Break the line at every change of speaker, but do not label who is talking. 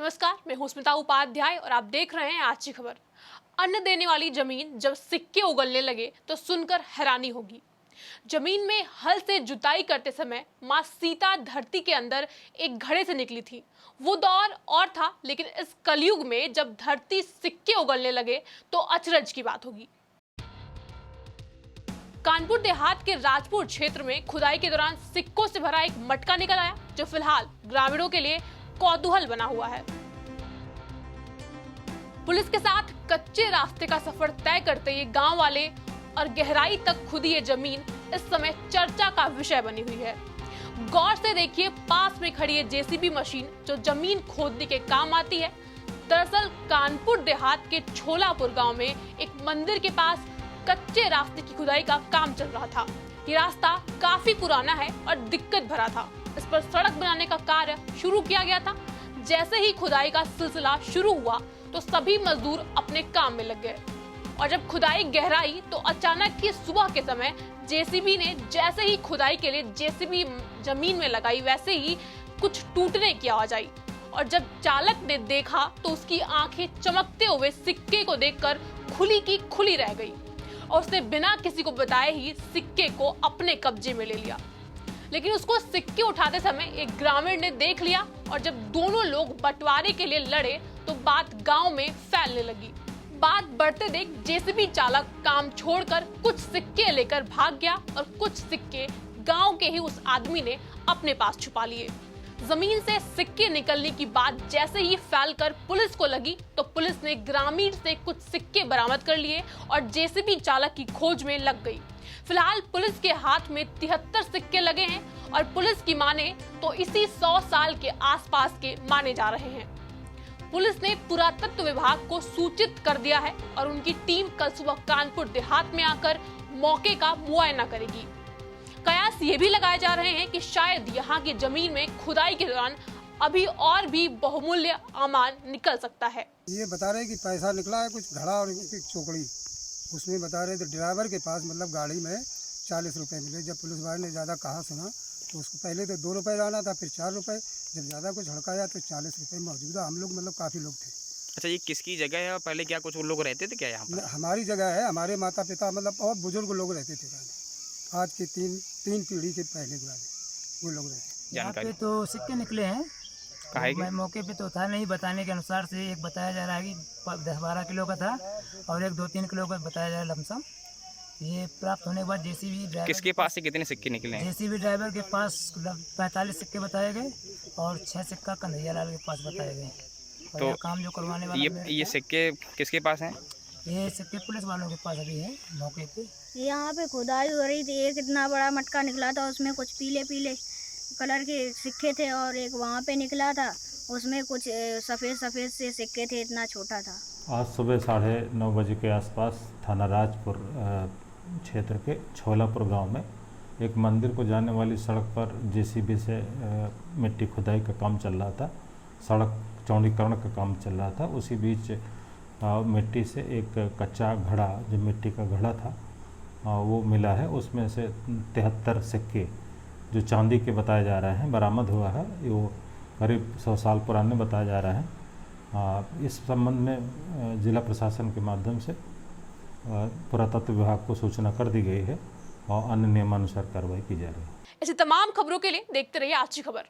नमस्कार, मैं हूं स्मिता उपाध्याय और आप देख रहे हैं आज की खबर। अन्न देने वाली जमीन जब सिक्के उगलने लगे तो सुनकर हैरानी होगी। जमीन में हल से जुताई करते समय मां सीता धरती के अंदर एक घड़े से निकली थी। वो दौर और था, लेकिन इस कलयुग में जब धरती सिक्के उगलने लगे तो अचरज की बात होगी। कानपुर देहात के राजपुर क्षेत्र में खुदाई के दौरान सिक्कों से भरा एक मटका निकल आया, जो फिलहाल ग्रामीणों के लिए कौतूहल बना हुआ है। पुलिस के साथ कच्चे रास्ते का सफर तय करते ये गांव वाले और गहराई तक खुदी ये जमीन इस समय चर्चा का विषय बनी हुई है। गौर से देखिए, पास में खड़ी है जेसीबी मशीन जो जमीन खोदने के काम आती है। दरअसल कानपुर देहात के छोलापुर गांव में एक मंदिर के पास कच्चे रास्ते की खुदाई का काम चल रहा था। ये रास्ता काफी पुराना है और दिक्कत भरा था। इस पर सड़क बनाने का कार्य शुरू किया गया था। जैसे ही खुदाई का सिलसिला शुरू हुआ तो सभी मजदूर अपने काम में लग गए और जब खुदाई गहराई तो अचानक ही सुबह के समय जेसीबी ने जैसे ही खुदाई के लिए जेसीबी जमीन में लगाई, वैसे ही कुछ टूटने की आवाज आई और जब चालक ने देखा तो उसकी आंखें चमकते हुए सिक्के को देखकर खुली की खुली रह गई और उसने बिना किसी को बताए ही सिक्के को अपने कब्जे में ले लिया। लेकिन उसको सिक्के उठाते समय एक ग्रामीण ने देख लिया और जब दोनों लोग बंटवारे के लिए लड़े तो बात गांव में फैलने लगी। बात बढ़ते देख जेसीबी चालक काम छोड़कर कुछ सिक्के लेकर भाग गया और कुछ सिक्के गांव के ही उस आदमी ने अपने पास छुपा लिए। जमीन से सिक्के निकलने की बात जैसे ही फैलकर पुलिस को लगी तो पुलिस ने ग्रामीण से कुछ सिक्के बरामद कर लिए और जेसीबी चालक की खोज में लग गई। फिलहाल पुलिस के हाथ में 73 सिक्के लगे हैं और पुलिस की माने तो इसी 100 साल के आसपास के माने जा रहे हैं। पुलिस ने पुरातत्व विभाग को सूचित कर दिया है और उनकी टीम कल सुबह कानपुर देहात में आकर मौके का मुआयना करेगी। कयास ये भी लगाए जा रहे हैं कि शायद यहाँ की जमीन में खुदाई के दौरान अभी और भी बहुमूल्य सामान निकल सकता है।
ये बता रहे कि पैसा निकला है कुछ घड़ा और एक चोकड़ी, उसमें बता रहे थे ड्राइवर के पास मतलब गाड़ी में 40 रुपए मिले। जब पुलिस वाले ने ज़्यादा कहा सुना तो उसको पहले तो 2 रुपये लाना था, फिर 4 रुपये, जब ज़्यादा कुछ हड़काया तो 40 रुपये मौजूदा। हम लोग मतलब काफ़ी लोग थे।
अच्छा, ये किसकी जगह है? पहले क्या कुछ लोग रहते थे क्या यहाँ पर?
हमारी जगह है, हमारे माता पिता मतलब और बुजुर्ग लोग रहते थे। आज के तीन पीढ़ी के पहले वाले वो लोग रहते।
यहाँ पे तो सिक्के निकले हैं। मैं मौके पे तो था नहीं, बताने के अनुसार से एक बताया जा रहा है कि 10-12 किलो का था और एक 2-3 किलो का बताया जा रहा है लमसम। ये प्राप्त होने के बाद जेसीबी ड्राइवर
किसके पास से कितने सिक्के निकले हैं?
जेसीबी ड्राइवर के पास 45 सिक्के बताए गए और 6 सिक्का कन्हैया लाल के पास बताए गए। और
तो
काम जो करवाने वाला
ये सिक्के किसके पास हैं?
ये सिक्के पुलिस वालों के पास अभी है मौके पे।
यहाँ पे खुदाई हो रही थी, एक इतना बड़ा मटका निकला था, उसमें कुछ पीले पीले कलर के सिक्के थे और एक वहाँ पे निकला था, उसमें कुछ सफ़ेद सफ़ेद से सिक्के थे, इतना छोटा था।
आज सुबह 9:30 बजे के आसपास थाना राजपुर क्षेत्र के छोलापुर गांव में एक मंदिर को जाने वाली सड़क पर जेसीबी से मिट्टी खुदाई का काम चल रहा था। सड़क चौड़ीकरण का काम चल रहा था। उसी बीच मिट्टी से एक कच्चा घड़ा, जो मिट्टी का घड़ा था, वो मिला है। उसमें से 73 सिक्के जो चांदी के बताए जा रहे हैं बरामद हुआ है। वो करीब 100 साल पुराने बताया जा रहा है। इस संबंध में जिला प्रशासन के माध्यम से पुरातत्व विभाग को सूचना कर दी गई है और अन्य नियमानुसार कार्रवाई की जा रही है।
ऐसी तमाम खबरों के लिए देखते रहिए आज की खबर।